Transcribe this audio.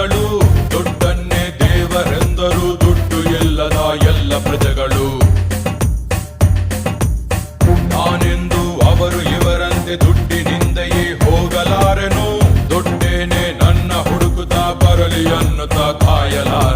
ಪ್ರಜೆಗಳು ದುಡ್ಡನ್ನೇ ದೇವರೆಂದರು ದುಡ್ಡು ಇಲ್ಲದ ಎಲ್ಲ ಪ್ರಜೆಗಳು ನಾನೆಂದು ಅವರು ಇವರಂತೆ ದುಡ್ಡಿನಿಂದೆಯೇ ಹೋಗಲಾರೆನು ದುಡ್ಡೇನೆ ನನ್ನ ಹುಡುಕುತ್ತಾ ಬರಲಿ ಅನ್ನುತ್ತಾ ಕಾಯಲಾರೆ